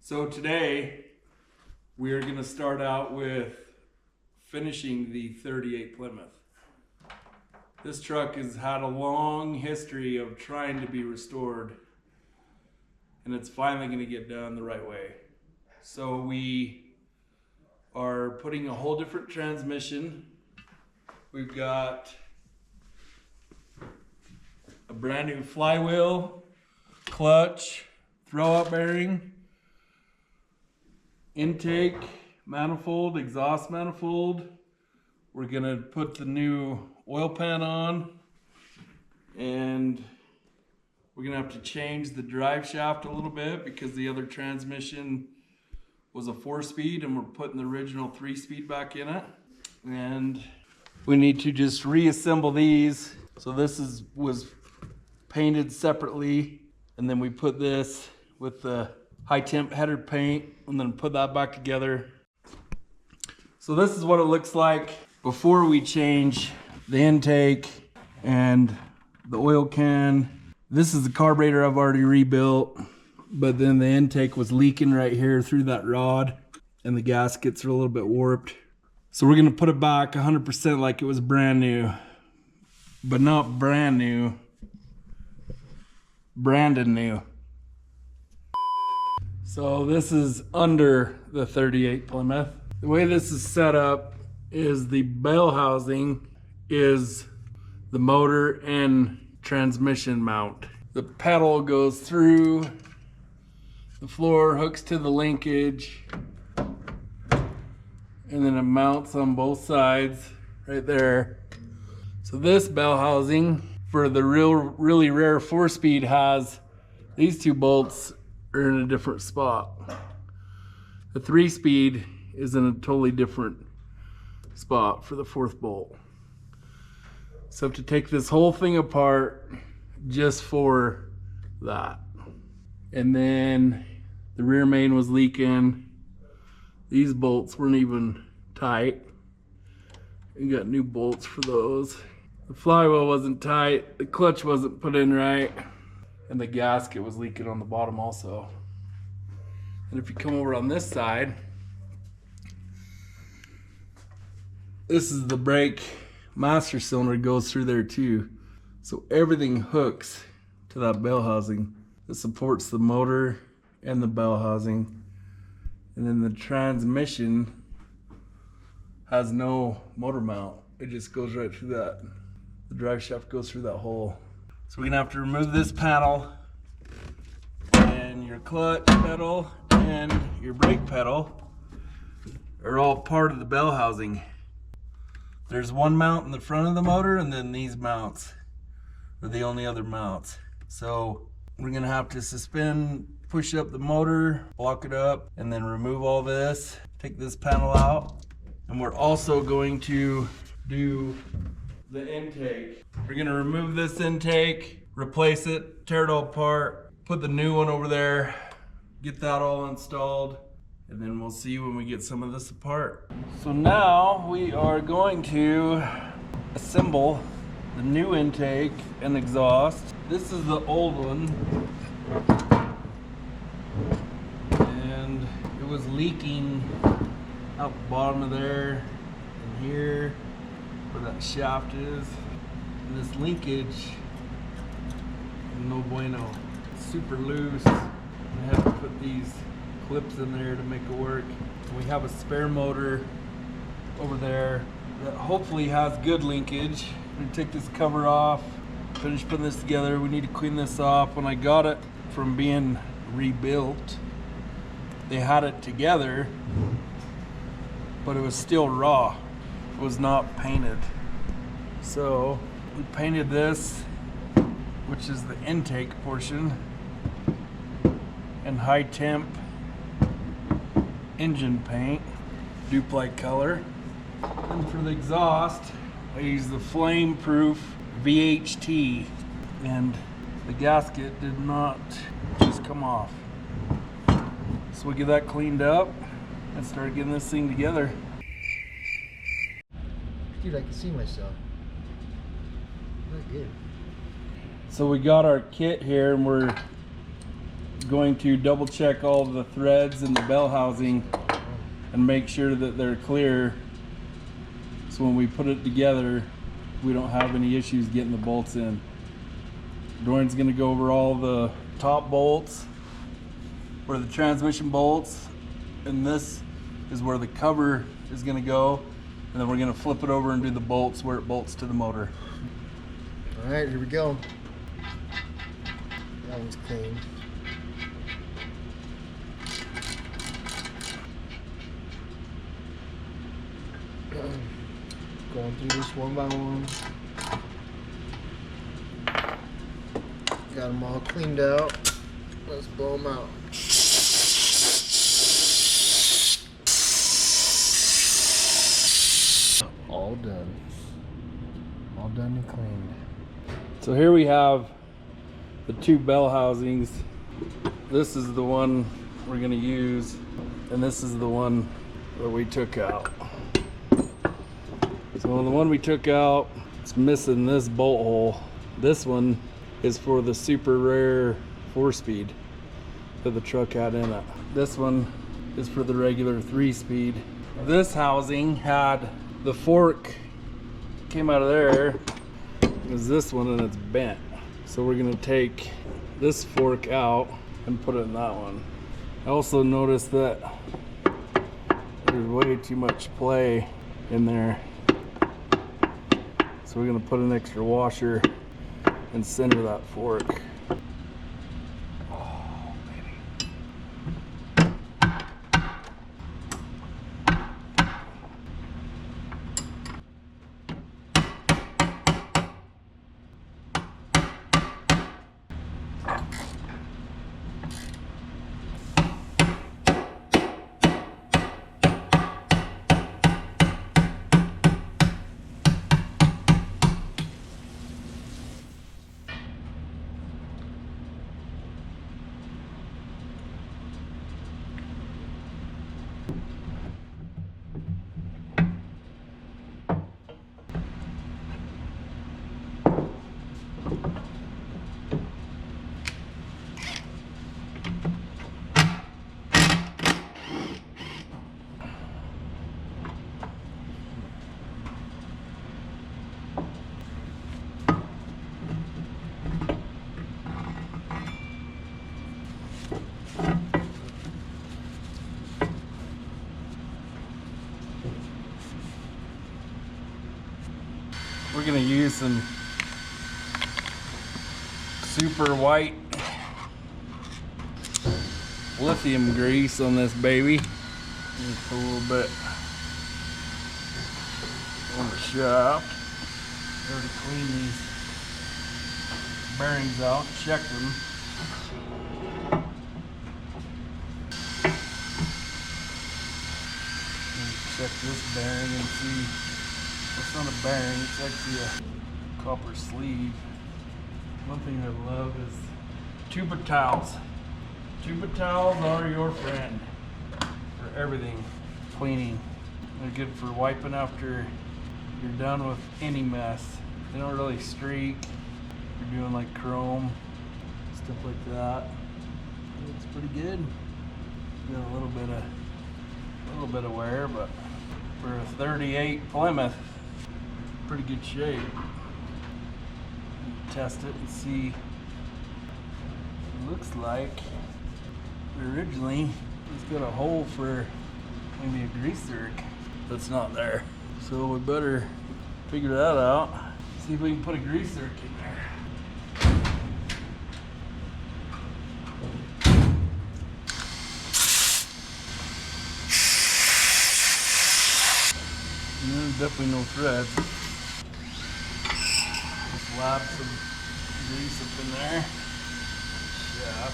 So today we are going to start out with finishing the 38 Plymouth. This truck has had a long history of trying to be restored, and it's finally going to get done the right way. So we are putting a whole different transmission. We've got a brand new flywheel, clutch, throw-out bearing, intake manifold, exhaust manifold. We're gonna put the new oil pan on, and we're gonna have to change the drive shaft a little bit because the other transmission was a 4-speed and we're putting the original 3-speed back in it. And we need to just reassemble these. So this was painted separately, and then we put this with the high temp header paint and then put that back together. So this is what it looks like before we change the intake and the oil can. This is the carburetor I've already rebuilt, but then the intake was leaking right here through that rod and the gaskets are a little bit warped. So we're gonna put it back 100% like it was brand new, but not brand new, branded new. So this is under the 38 Plymouth. The way this is set up is the bell housing is the motor and transmission mount. The pedal goes through the floor, hooks to the linkage, and then it mounts on both sides right there. So this bell housing for the really rare 4-speed has these two bolts are in a different spot. The 3-speed is in a totally different spot for the 4th bolt. So I have to take this whole thing apart just for that. And then the rear main was leaking. These bolts weren't even tight. We got new bolts for those. The flywheel wasn't tight, the clutch wasn't put in right, and the gasket was leaking on the bottom also. And if you come over on this side, this is the brake master cylinder, goes through there too. So everything hooks to that bell housing that supports the motor and the bell housing. And then the transmission has no motor mount. It just goes right through that. The drive shaft goes through that hole. So we're gonna have to remove this panel, and your clutch pedal and your brake pedal are all part of the bell housing. There's one mount in the front of the motor, and then these mounts are the only other mounts. So we're gonna have to suspend, push up the motor, block it up, and then remove all this, take this panel out. And we're also going to do the intake. We're gonna remove this intake, replace it, tear it all apart, put the new one over there, get that all installed, and then we'll see when we get some of this apart. So now we are going to assemble the new intake and exhaust. This is the old one, and it was leaking out the bottom of there and here where that shaft is. And this linkage, no bueno. It's super loose. I had to put these clips in there to make it work. We have a spare motor over there that hopefully has good linkage. I'm gonna take this cover off, finish putting this together. We need to clean this off. When I got it from being rebuilt, they had it together, but it was still raw. It was not painted. So we painted this, which is the intake portion, in high temp engine paint, duplicate color. And for the exhaust, I use the flame proof VHT, and the gasket did not just come off. So we get that cleaned up and start getting this thing together. Dude, I can see myself. That's good. So we got our kit here, and we're going to double check all the threads in the bell housing and make sure that they're clear, so when we put it together we don't have any issues getting the bolts in. Dorian's going to go over all the top bolts where the transmission bolts, and this is where the cover is going to go, and then we're going to flip it over and do the bolts where it bolts to the motor. All right, here we go. That one's clean. Going through this one by one. Got them all cleaned out. Let's blow them out. All done. All done and cleaned. So here we have the two bell housings. This is the one we're going to use, and this is the one that we took out. So the one we took out, it's missing this bolt hole. This one is for the super rare 4-speed that the truck had in it. This one is for the regular 3-speed. This housing had the fork came out of there. Is this one, and it's bent. So we're gonna take this fork out and put it in that one. I also noticed that there's way too much play in there. So we're gonna put an extra washer and center that fork. Oh, baby. We're gonna use some super white lithium grease on this baby. Just a little bit on the shaft. Already cleaned these bearings out, checked them. Check this bearing and see. It's not a bearing, it's actually a copper sleeve. One thing I love is tuba towels. Tuba towels are your friend for everything cleaning. They're good for wiping after you're done with any mess. They don't really streak. You're doing like chrome, stuff like that. It's pretty good. Got a little bit of wear, but for a 38 Plymouth, pretty good shape. Test it and see. It looks like originally it's got a hole for maybe a grease zerk that's not there. So we better figure that out. See if we can put a grease zerk in there. And there's definitely no threads. Just lap some grease up in there. Yeah.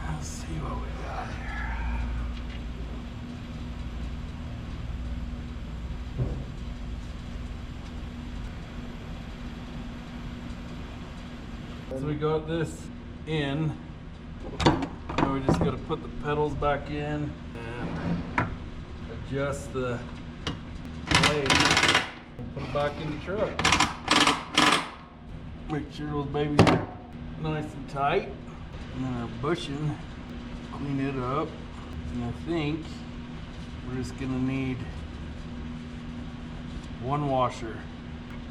Let's see what we got here. So we got this in. Now we just got to put the pedals back in and adjust the blade and put it back in the truck. Make sure those babies are nice and tight. And then our bushing, clean it up. And I think we're just gonna need one washer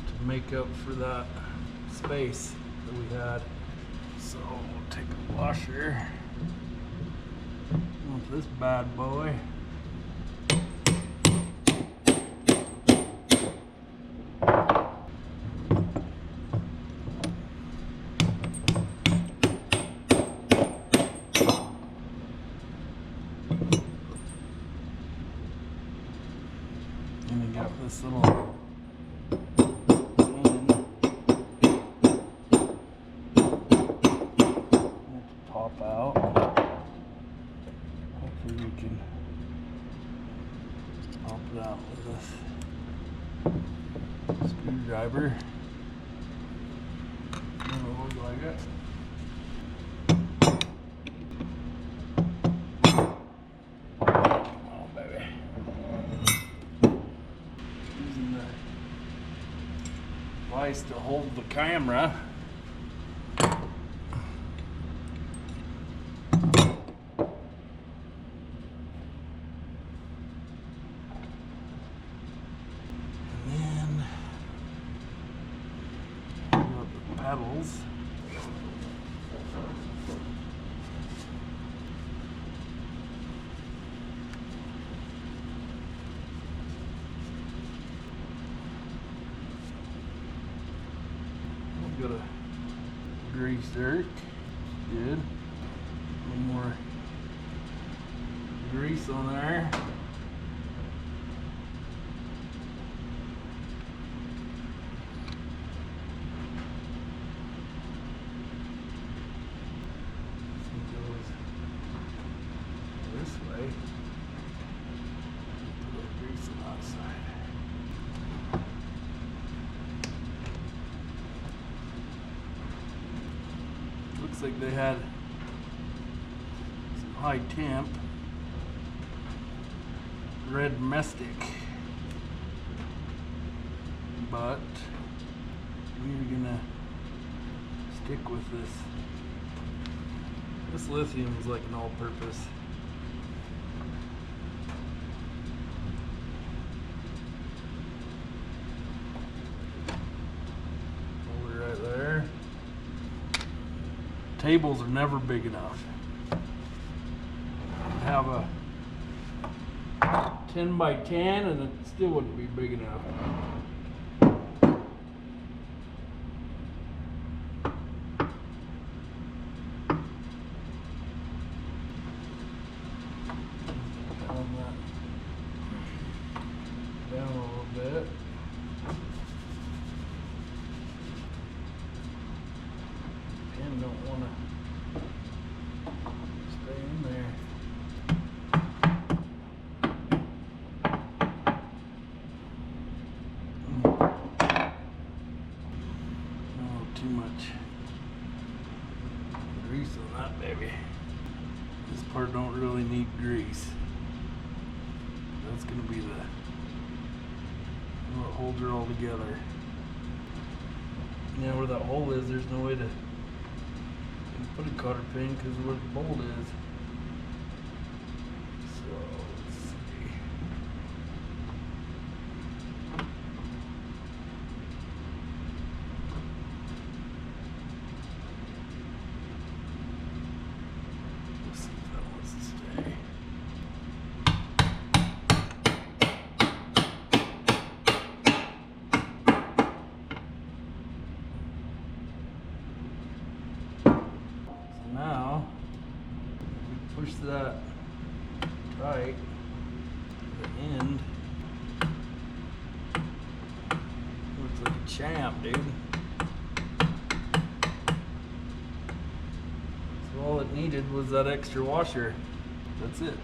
to make up for that space that we had. So we'll take a washer with this bad boy. And we got this little pop out. Hopefully we can pop it out with this screwdriver. Doesn't look like it. Come on, baby. Using the vise to hold the camera. Pedals. We've got a grease dirt. Good. A little more grease on there. This way. Put a little grease on that side. Looks like they had some high temp red mestic, but we're gonna stick with this. This lithium is like an all-purpose. Hold it right there. Tables are never big enough. I'd have a 10 by 10 and it still wouldn't be big enough. Down a little bit. Pin don't want to stay in there. Oh, too much grease on that baby. This part don't really need grease. That's gonna be the what holds her all together. Now where that hole is, there's no way to put a cotter pin because of where the bolt is. So let's see. Let's see if that wants to stay. Now, if we push that tight to the end, looks like a champ, dude. So all it needed was that extra washer. That's it.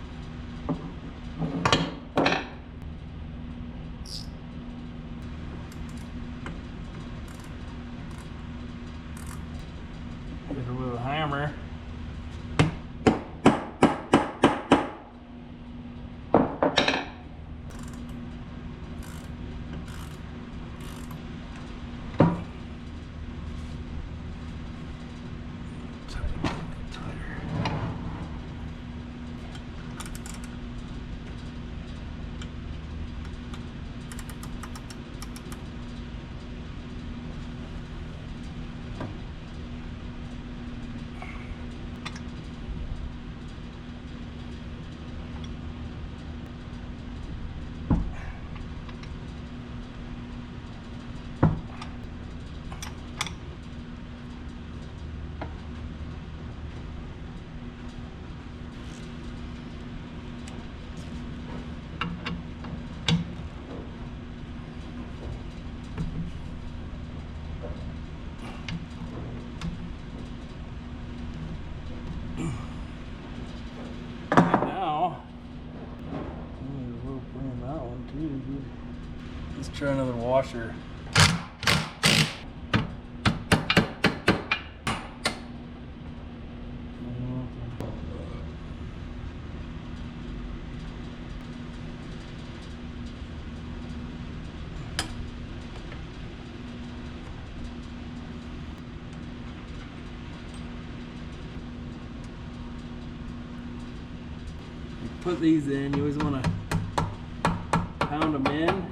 Hit her with a hammer. Let's try another washer. You put these in, you always want to pound them in.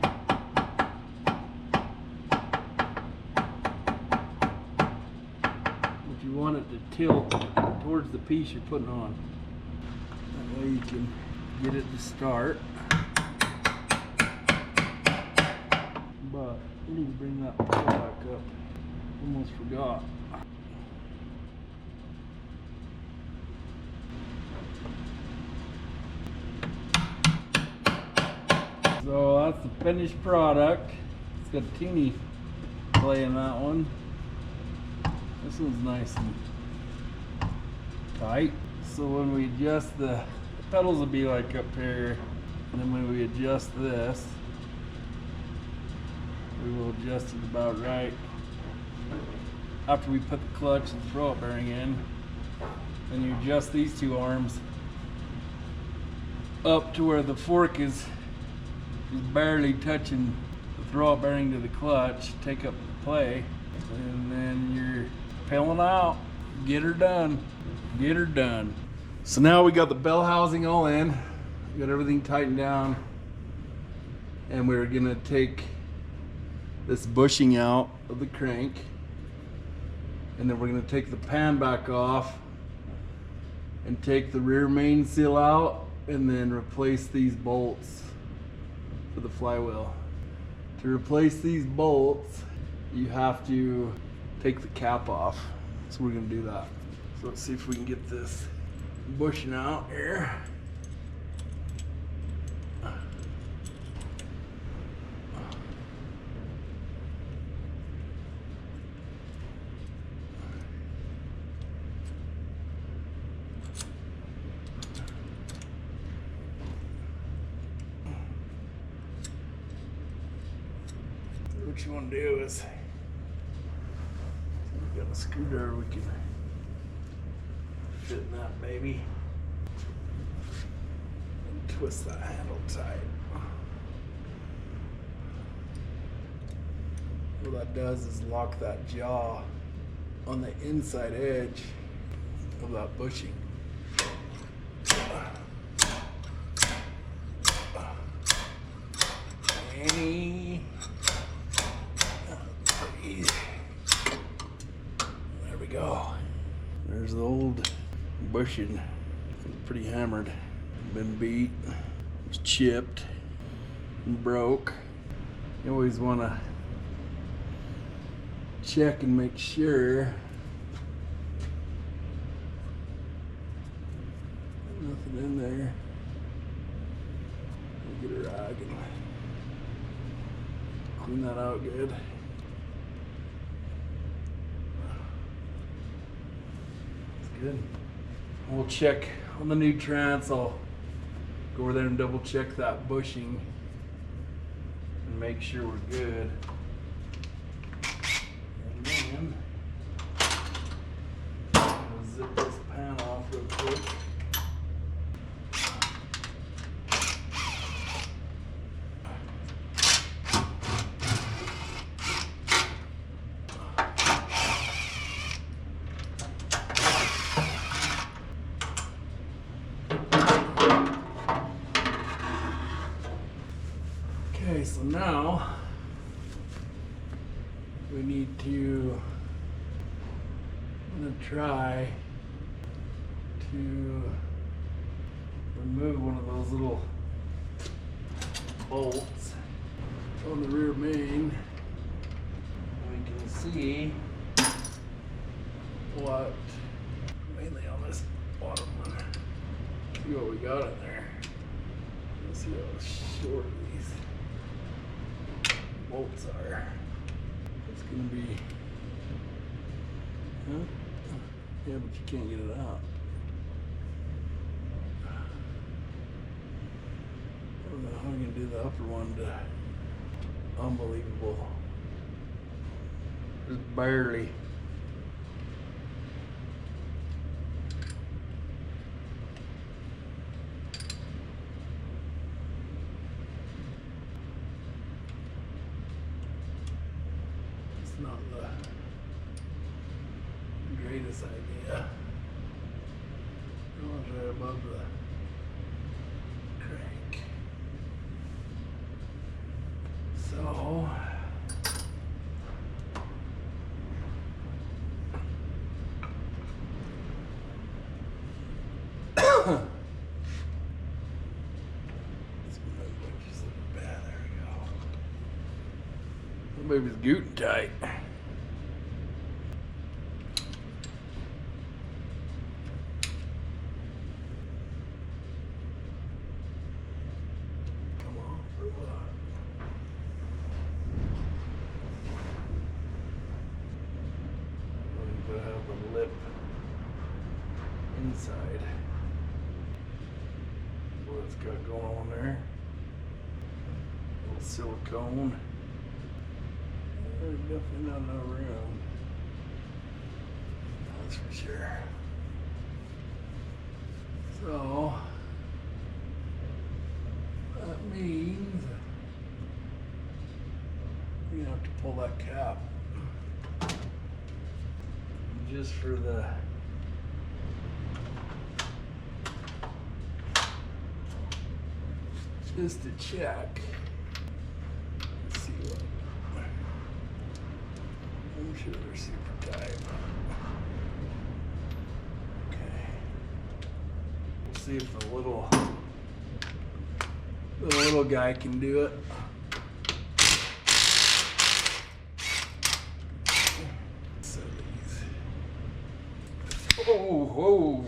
You want it to tilt towards the piece you're putting on. That way you can get it to start. But you need to bring that pole back up. Almost forgot. So that's the finished product. It's got a teeny play in that one. This one's nice and tight. So when we adjust the pedals will be like up here, and then when we adjust this, we will adjust it about right. After we put the clutch and throw-up bearing in, then you adjust these two arms up to where the fork is barely touching the throw-up bearing to the clutch, take up the play, and then you're peeling out. Get her done. Get her done. So now we got the bell housing all in. We got everything tightened down. And we're gonna take this bushing out of the crank. And then we're gonna take the pan back off and take the rear main seal out and then replace these bolts for the flywheel. To replace these bolts, you have to take the cap off. So we're gonna do that. So let's see if we can get this bushing out here. What you want to do is, we got a screwdriver we can fit in that baby and twist that handle tight. What that does is lock that jaw on the inside edge of that bushing. Annie. There we go. There's the old bushing. Pretty hammered. Been beat. Was chipped and broke. You always want to check and make sure nothing in there. Get a rag and clean that out good. Good. We'll check on the new trans. I'll go over there and double check that bushing and make sure we're good. And then we need to, I'm gonna try to remove one of those little bolts on the rear main. We can see what, mainly on this bottom one, see what we got in there. Let's see how short these bolts are. It's gonna be, huh? Yeah, but you can't get it out. I don't know how I'm gonna do the upper one to, unbelievable. Just barely. It's not the greatest idea. That one's right above the crank. So maybe it's Guten tight. Come on, for what? I'm gonna have a lip inside. What it's got going on there? A little silicone. There's definitely not enough room. That's for sure. So that means we have to pull that cap just for the just to check. Let's see what. I'm sure they're super tight. Okay. We'll see if the little guy can do it. So these. Oh,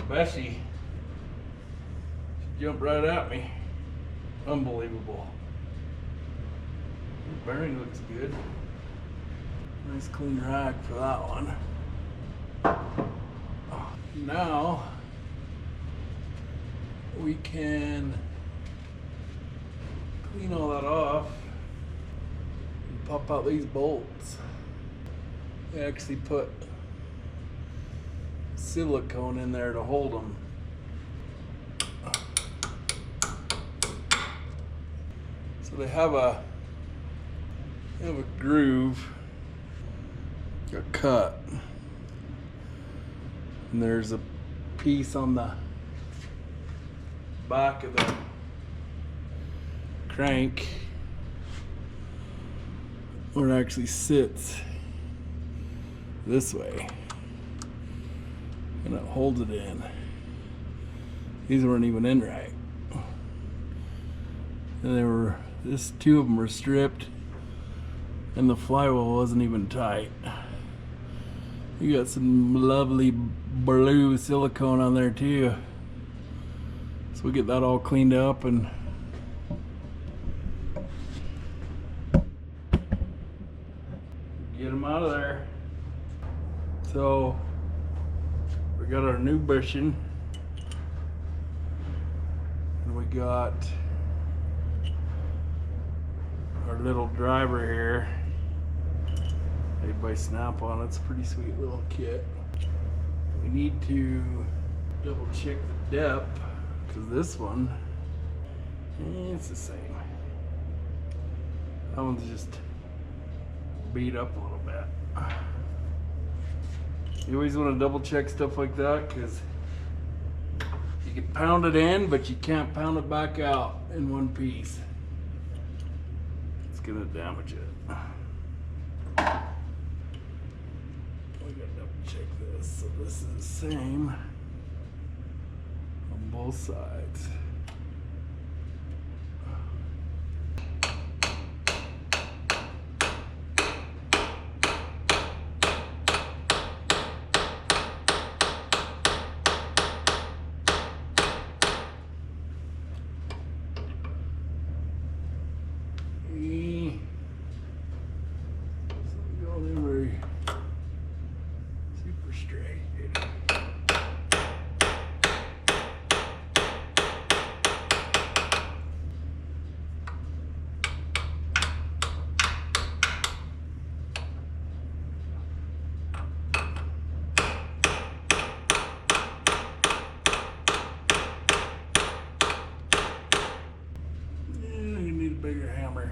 Bessie. She jumped right at me. Unbelievable. The bearing looks good. Nice clean rack for that one. Now we can clean all that off and pop out these bolts. They actually put silicone in there to hold them. So they have a groove. A cut, and there's a piece on the back of the crank where it actually sits this way, and it holds it in. These weren't even in right, and two of them were stripped, and the flywheel wasn't even tight. You got some lovely blue silicone on there too. So we'll get that all cleaned up and get them out of there. So we got our new bushing, and we got our little driver here. Made by Snap-on. It's a pretty sweet little kit. We need to double check the depth, because this one, it's the same. That one's just beat up a little bit. You always want to double check stuff like that, because you can pound it in, but you can't pound it back out in one piece. It's gonna damage it. We gotta double check this. So this is the same on both sides. Super straight. You need a bigger hammer.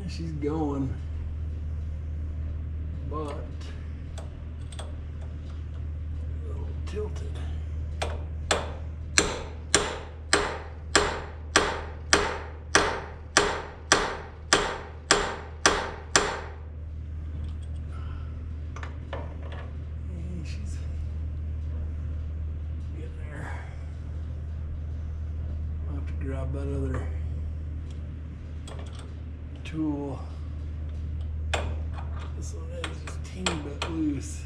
She's going, but a little tilted. And she's getting there. I'll have to grab that other tool. This one is just a teeny bit loose.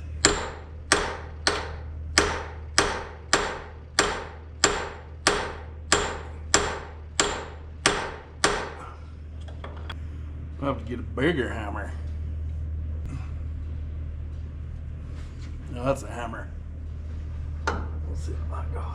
I'll have to get a bigger hammer. No, that's a hammer. We'll see how that goes.